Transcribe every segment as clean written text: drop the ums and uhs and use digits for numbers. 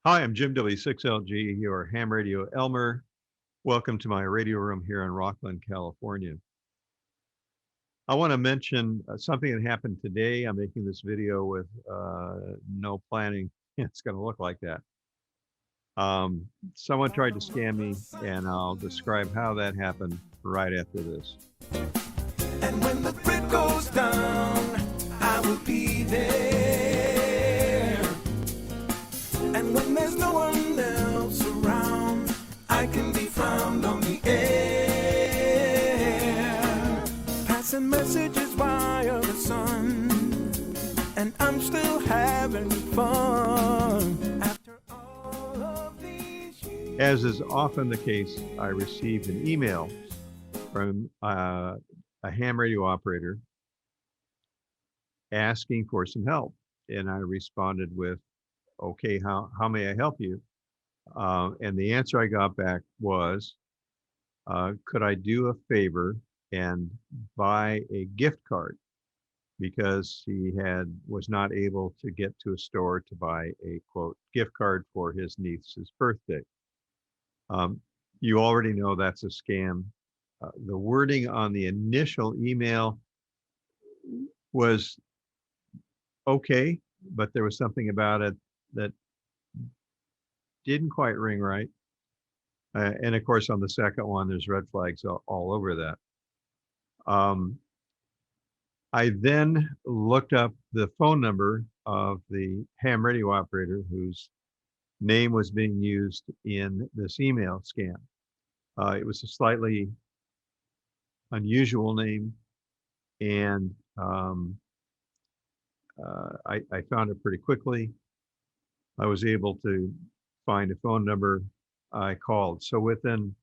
Hi, I'm Jim W6LG, your ham radio Elmer. Welcome to my radio room here in Rockland, California. I want to mention something that happened today. I'm making this video with no planning. It's going to look like that. Someone tried to scam me, and I'll describe how that happened right after this. And when the grid goes down, I will be there. And when there's no one else around, I can be found on the air. Passing messages via the sun, and I'm still having fun. After all of these years. As is often the case, I received an email from a ham radio operator asking for some help. And I responded with, okay, how may I help you? And the answer I got back was, could I do a favor and buy a gift card? Because he was not able to get to a store to buy a quote gift card for his niece's birthday. You already know that's a scam. The wording on the initial email was okay, but there was something about it that didn't quite ring right. And of course, on the second one, there's red flags all over that. I then looked up the phone number of the ham radio operator whose name was being used in this email scam. It was a slightly unusual name, and I found it pretty quickly. I was able to find a phone number. I called. So within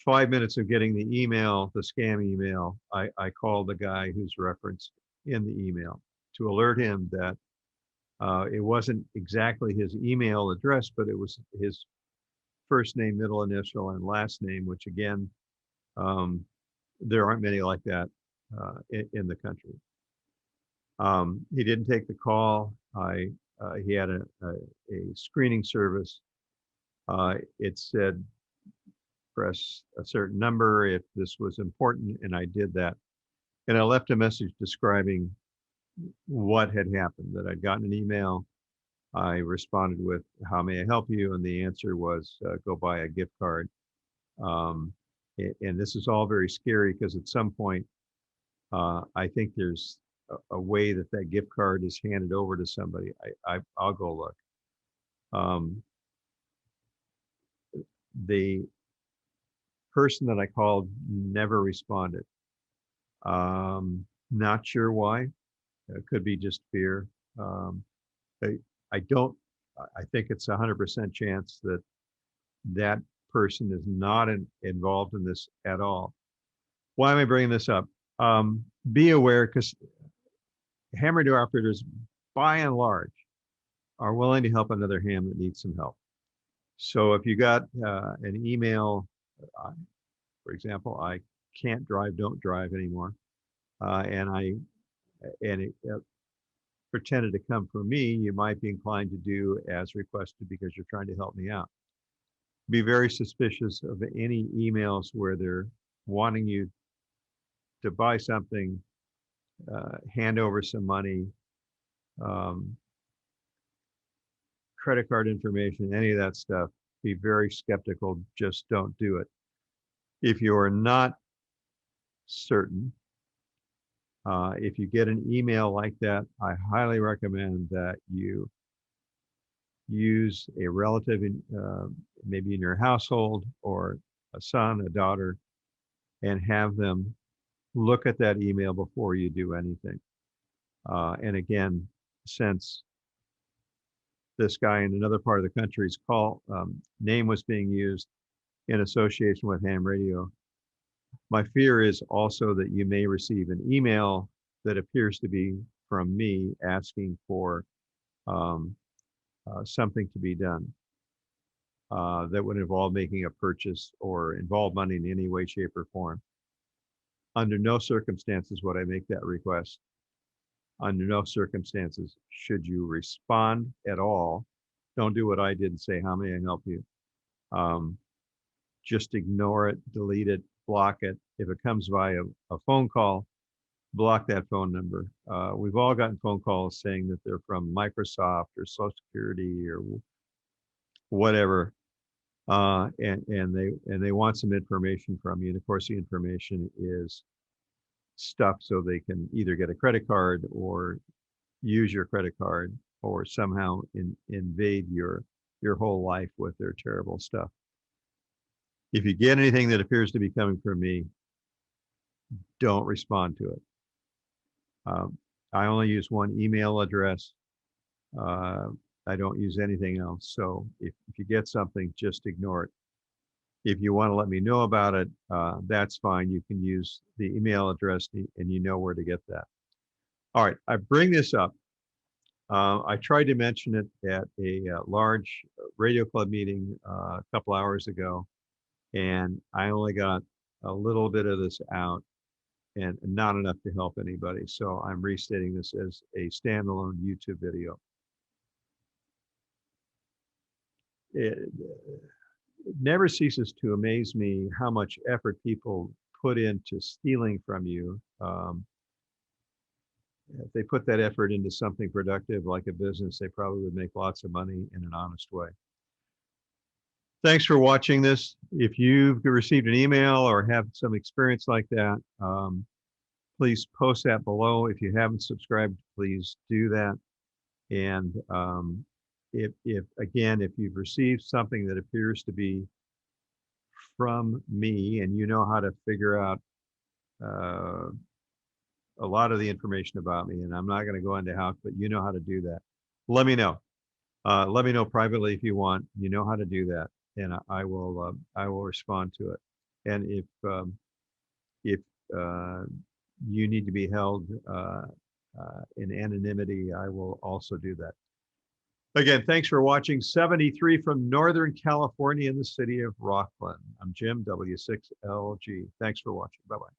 5 minutes of getting the email, the scam email, I called the guy who's referenced in the email to alert him that it wasn't exactly his email address, but it was his first name, middle initial, and last name, which again, there aren't many like that in the country. He didn't take the call. He had a screening service. It said, press a certain number if this was important, and I did that. And I left a message describing what had happened, that I'd gotten an email. I responded with, how may I help you? And the answer was, go buy a gift card. And this is all very scary because at some point, I think there's a way that gift card is handed over to somebody. I'll go look. The person that I called never responded. Not sure why. It could be just fear. I think it's 100% chance that that person is not involved in this at all. Why am I bringing this up? Be aware, because ham radio operators, by and large, are willing to help another ham that needs some help. So if you got an email, for example, I can't drive, don't drive anymore, and it pretended to come from me, you might be inclined to do as requested because you're trying to help me out. Be very suspicious of any emails where they're wanting you to buy something, hand over some money, credit card information, any of that stuff. Be very skeptical. Just don't do it. If you are not certain, if you get an email like that, I highly recommend that you use a relative, maybe in your household, or a son, a daughter, and have them look at that email before you do anything. And again, since this guy in another part of the country's name was being used in association with ham radio, my fear is also that you may receive an email that appears to be from me asking for something to be done that would involve making a purchase or involve money in any way, shape, or form. Under no circumstances would I make that request. Under no circumstances should you respond at all Don't do what I did and say, how may I help you? Just ignore it, delete it, block it. If it comes via a phone call, block that phone number. We've all gotten phone calls saying that they're from Microsoft or Social Security or whatever, and they want some information from you. And of course, the information is stuff so they can either get a credit card or use your credit card or somehow invade your whole life with their terrible stuff. If you get anything that appears to be coming from me, don't respond to it. I only use one email address. I don't use anything else. So if you get something, just ignore it. If you want to let me know about it, that's fine. You can use the email address and you know where to get that. All right, I bring this up. I tried to mention it at a large radio club meeting a couple hours ago, and I only got a little bit of this out and not enough to help anybody. So I'm restating this as a standalone YouTube video. It never ceases to amaze me how much effort people put into stealing from you. If they put that effort into something productive like a business, they probably would make lots of money in an honest way. Thanks for watching this. If you've received an email or have some experience like that, please post that below. If you haven't subscribed, please do that. And if you've received something that appears to be from me and you know how to figure out a lot of the information about me, and I'm not going to go into how, but you know how to do that, let me know. Let me know privately if you want. You know how to do that, and I will respond to it. And if you need to be held in anonymity, I will also do that. Again, thanks for watching. 73 from Northern California in the city of Rockland. I'm Jim, W6LG. Thanks for watching. Bye-bye.